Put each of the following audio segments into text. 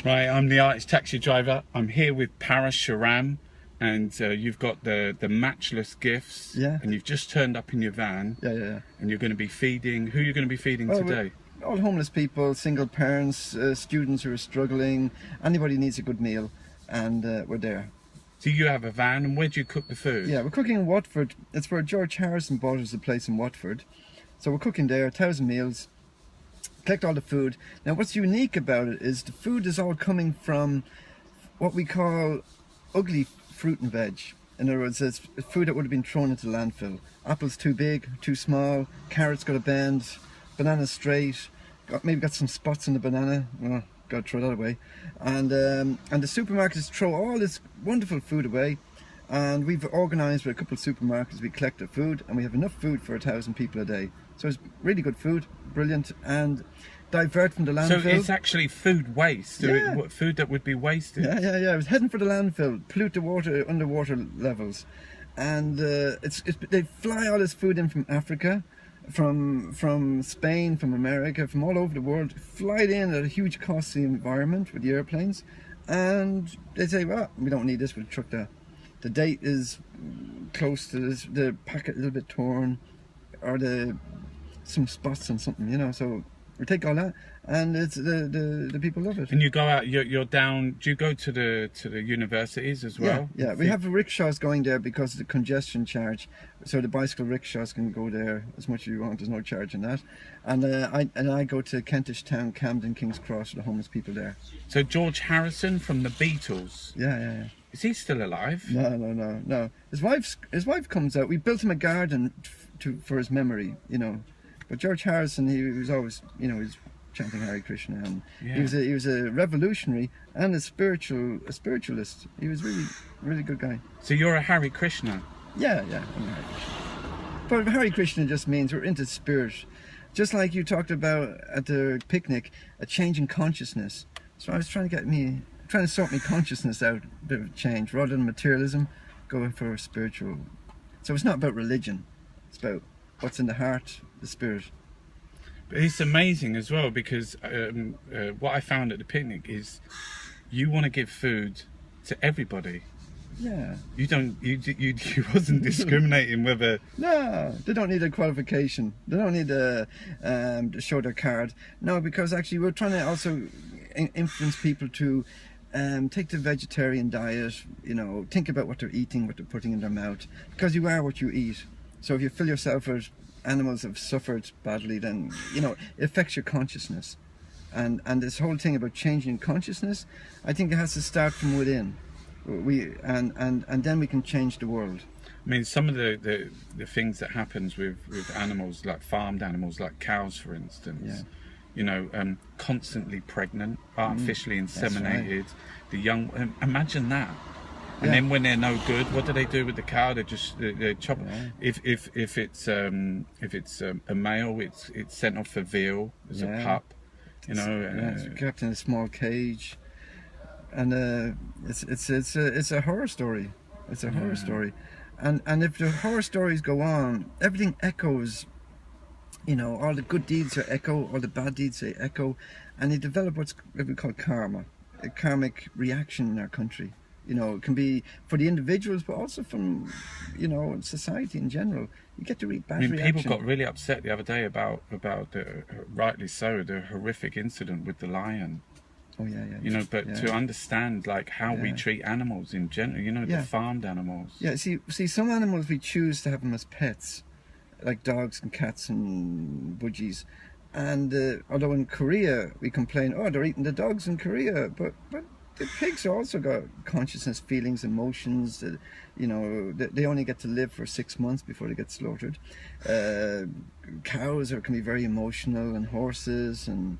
Right, I'm the artist taxi driver. I'm here with Parasuram, and you've got the matchless gifts. Yeah. And you've just turned up in your van. Yeah. And you're going to be feeding. Who are you going to be feeding today? All homeless people, single parents, students who are struggling. Anybody needs a good meal, and we're there. So you have a van, and where do you cook the food? Yeah, we're cooking in Watford. It's where George Harrison bought us a place in Watford. So we're cooking there, 1,000 meals. Collect all the food. Now what's unique about it is the food is all coming from what we call ugly fruit and veg. In other words, it's food that would have been thrown into the landfill. Apples too big, too small, carrots got a bend, bananas straight, maybe got some spots on the banana. Well, got to throw that away. And the supermarkets throw all this wonderful food away. And we've organised with a couple of supermarkets, we collect the food, and we have enough food for 1,000 people a day. So it's really good food, brilliant, and divert from the landfill. So it's actually food waste, Yeah. Food that would be wasted. Yeah. I was heading for the landfill, pollute the water, underwater levels. And they fly all this food in from Africa, from Spain, from America, from all over the world, fly it in at a huge cost to the environment with the airplanes. And they say, well, we don't need this, we'll truck that. The date is close to this, the packet a little bit torn, or some spots on something, you know. So we take all that, and it's the people love it. And you go out, you're down. Do you go to the universities as well? Yeah. We have rickshaws going there because of the congestion charge. So the bicycle rickshaws can go there as much as you want. There's no charge in that. And I go to Kentish Town, Camden, King's Cross, for the homeless people there. So George Harrison from the Beatles. Yeah. Is he still alive? No. His wife comes out. We built him a garden for his memory, you know. But George Harrison, he was always, you know, he was chanting Hare Krishna, and he was a revolutionary and a spiritualist. He was really good guy. So you're a Hare Krishna? Yeah, I'm a Hare Krishna. But Hare Krishna just means we're into spirit. Just like you talked about at the picnic, a change in consciousness. So I was trying to sort my consciousness out, a bit of change, rather than materialism, going for a spiritual. So it's not about religion, it's about what's in the heart, the spirit. But it's amazing as well, because what I found at the picnic is you want to give food to everybody. Yeah. You wasn't discriminating whether. No, they don't need a qualification. They don't need to show their card. No, because actually we're trying to also influence people to take the vegetarian diet, you know, think about what they're eating, what they're putting in their mouth, because you are what you eat. So if you fill yourself with animals have suffered badly, then, you know, it affects your consciousness. And this whole thing about changing consciousness, I think it has to start from within. And then we can change the world. I mean, some of the things that happens with animals, like farmed animals, like cows, for instance, you know, constantly pregnant, artificially inseminated, right. The young, imagine that. And then when they're no good, what do they do with the cow? They chop. Yeah. If it's a male, it's sent off for veal as a pup. You know, it's kept in a small cage, and it's a horror story. It's a horror story, and if the horror stories go on, everything echoes. You know, all the good deeds are echo, all the bad deeds they echo, and they develop what we call karma, a karmic reaction in our country. You know, it can be for the individuals, but also from, you know, society in general. You get to read bad reaction. People got really upset the other day about rightly so, the horrific incident with the lion. Oh yeah. You know, but to understand like how we treat animals in general, you know, the farmed animals. Yeah, see, some animals we choose to have them as pets, like dogs and cats and budgies. And although in Korea we complain, oh, they're eating the dogs in Korea, but the pigs also got consciousness, feelings, emotions. That, you know, they only get to live for 6 months before they get slaughtered. Cows can be very emotional, and horses, and,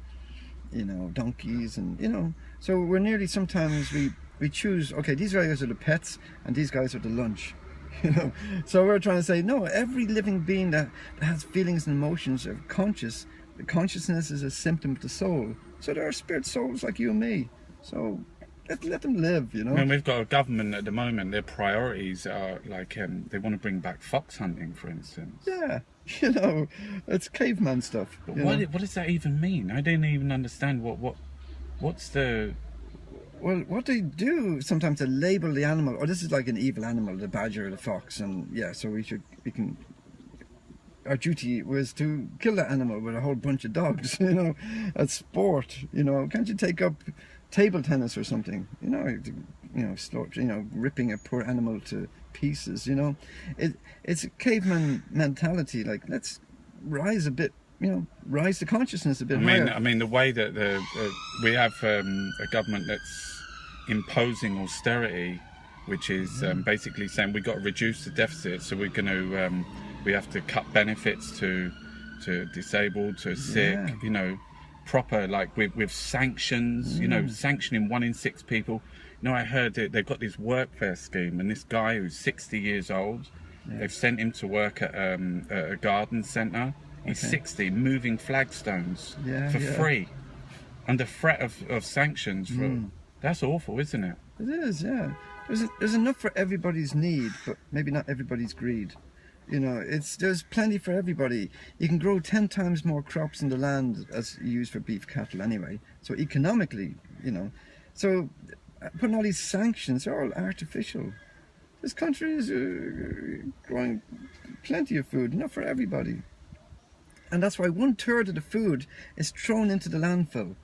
you know, donkeys, and, you know. So we're nearly, sometimes we choose, okay, these guys are the pets and these guys are the lunch. You know, so we're trying to say, no, every living being that has feelings and emotions are conscious. The consciousness is a symptom of the soul. So there are spirit souls like you and me. So let them live, you know. I mean, we've got a government at the moment, their priorities are like, they want to bring back fox hunting, for instance. Yeah, you know, it's caveman stuff. But what does that even mean? I don't even understand what's the Well, what they do sometimes, they label the animal. Oh, this is like an evil animal, the badger or the fox, and yeah, so we can. Our duty was to kill that animal with a whole bunch of dogs, you know, at sport. You know, can't you take up table tennis or something? Ripping a poor animal to pieces. You know, it's a caveman mentality. Like, let's rise a bit. You know, rise the consciousness a bit higher. I mean, the way that we have a government that's imposing austerity, which is basically saying we've got to reduce the deficit, so we're going to we have to cut benefits to disabled, to sick, you know, proper, like with sanctions, you know, sanctioning 1 in 6 people. You know, I heard that they've got this workfare scheme, and this guy who's 60 years old, they've sent him to work at a garden centre. He's 60, moving flagstones for free, under threat of sanctions. That's awful, isn't it? It is, yeah. There's enough for everybody's need, but maybe not everybody's greed. You know, there's plenty for everybody. You can grow 10 times more crops in the land as you use for beef cattle anyway. So economically, you know. So putting all these sanctions are all artificial. This country is growing plenty of food, enough for everybody. And that's why 1/3 of the food is thrown into the landfill.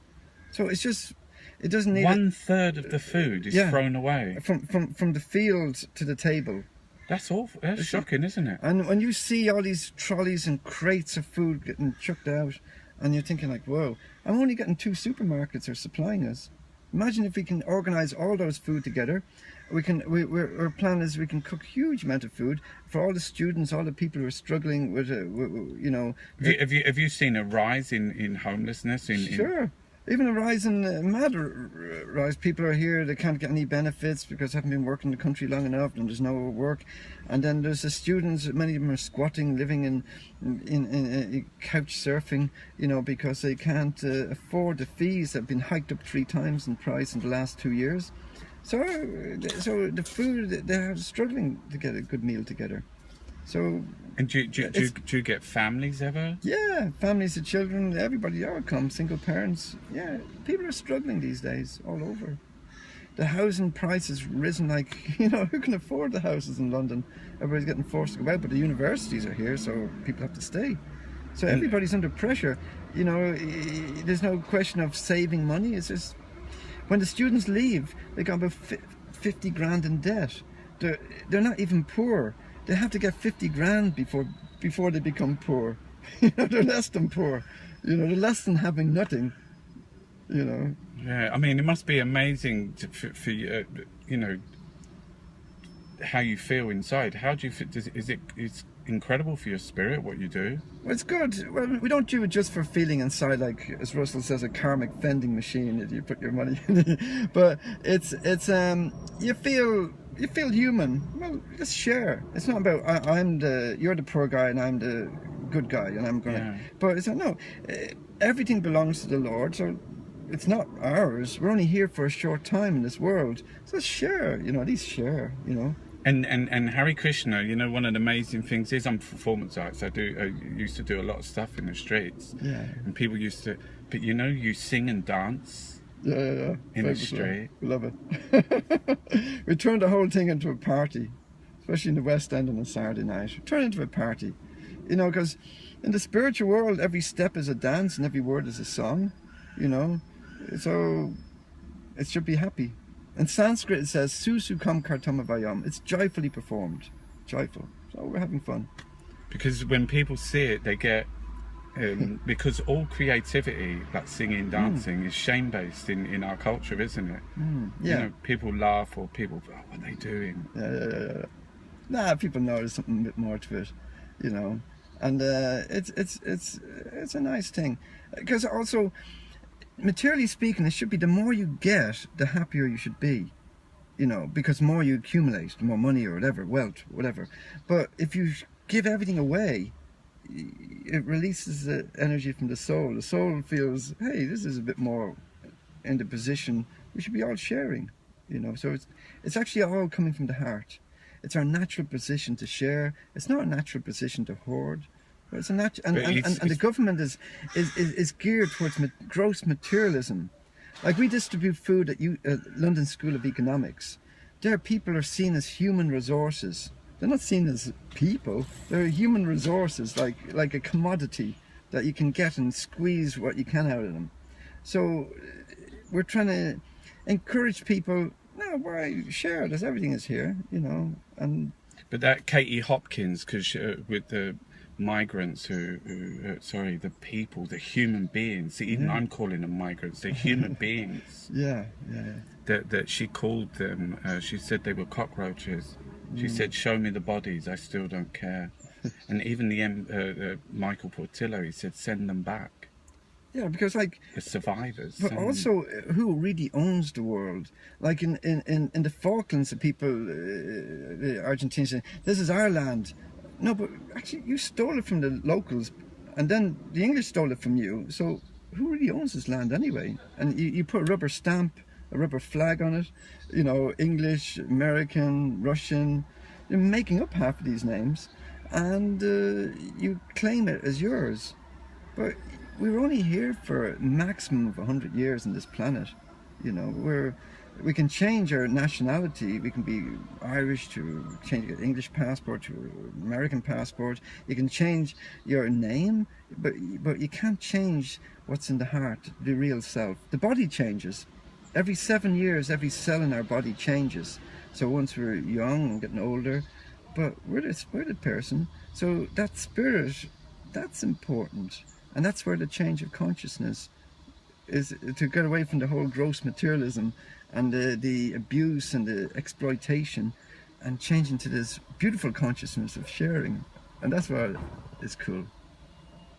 So it's just, it doesn't need... 1/3 of the food is thrown away? From the field to the table. That's awful. That's shocking, isn't it? And when you see all these trolleys and crates of food getting chucked out, and you're thinking like, whoa, I'm only getting 2 supermarkets are supplying us. Imagine if we can organise all those food together. Our plan is we can cook huge amount of food for all the students, all the people who are struggling with, you know. Have you seen a rise in homelessness? Sure. Even a rise in mad rise. People are here, they can't get any benefits because they haven't been working in the country long enough, and there's no work. And then there's the students, many of them are squatting, living in couch surfing, you know, because they can't afford the fees that have been hiked up 3 times in price in the last 2 years. So the food, they're struggling to get a good meal together. So. And do you get families ever? Yeah, families of children, everybody all come, single parents. Yeah, people are struggling these days all over. The housing price has risen like, you know, who can afford the houses in London? Everybody's getting forced to go out, but the universities are here, so people have to stay. So everybody's under pressure. You know, there's no question of saving money. It's just, when the students leave, they got about 50 grand in debt. They're not even poor. They have to get 50 grand before they become poor. You know, they're less than poor. You know, they're less than having nothing. You know. Yeah, I mean, it must be amazing for you, you know, how you feel inside. How do you feel? It's incredible for your spirit what you do. Well, it's good. Well, we don't do it just for feeling inside, like as Russell says, a karmic vending machine that you put your money in. But it's you feel human. Well, just share. It's not about you're the poor guy and I'm the good guy and I'm gonna. Yeah. But it's no. Everything belongs to the Lord, so it's not ours. We're only here for a short time in this world. So let's share. You know, at least share. You know. And Hare Krishna, you know, one of the amazing things is I'm performance arts. I used to do a lot of stuff in the streets. Yeah. And people used to, but you know, you sing and dance. Yeah. In the street. We love it. We turned the whole thing into a party, especially in the West End on a Saturday night. We turned it into a party, you know, because in the spiritual world, every step is a dance and every word is a song, you know. So it should be happy. In Sanskrit, it says "Susu kam kartamavayam." It's joyfully performed, joyful. So we're having fun. Because when people see it, they get. Because all creativity, like singing, dancing, is shame-based in our culture, isn't it? Yeah. You know, people laugh or people, oh, what are they doing? Yeah. Nah, people know there's something a bit more to it, you know. And it's a nice thing. Because also, materially speaking, it should be the more you get, the happier you should be. You know, because the more you accumulate, the more money or whatever, wealth, whatever. But if you give everything away, it releases the energy from the soul. The soul feels, hey, this is a bit more in the position we should be all sharing, you know. So it's actually all coming from the heart. It's our natural position to share. It's not a natural position to hoard. It's a and the government is geared towards gross materialism, Like we distribute food at London School of Economics. There, people are seen as human resources. They're not seen as people. They're human resources, like a commodity that you can get and squeeze what you can out of them. So we're trying to encourage people. No, why share it? As everything is here, you know. And but that Katie Hopkins, because with the migrants sorry, the people, the human beings. Even I'm calling them migrants. They're human beings. Yeah. That she called them. She said they were cockroaches. She said, "Show me the bodies. I still don't care." And even the Michael Portillo, he said, "Send them back." Yeah, because like the survivors. But also, who really owns the world? Like in the Falklands, the people, the Argentinians say, "This is our land." No, but actually, you stole it from the locals, and then the English stole it from you. So who really owns this land anyway? And you put a rubber stamp, a rubber flag on it. You know, English, American, Russian. You're making up half of these names, and you claim it as yours. But we're only here for a maximum of 100 years on this planet. You know, we can change our nationality. We can be Irish to change your English passport to American passport. You can change your name, but you can't change what's in the heart, the real self. The body changes. Every 7 years, every cell in our body changes. So once we're young and getting older, but we're the spirit person. So that spirit, that's important. And that's where the change of consciousness is, to get away from the whole gross materialism and the abuse and the exploitation, and change into this beautiful consciousness of sharing. And that's what is cool.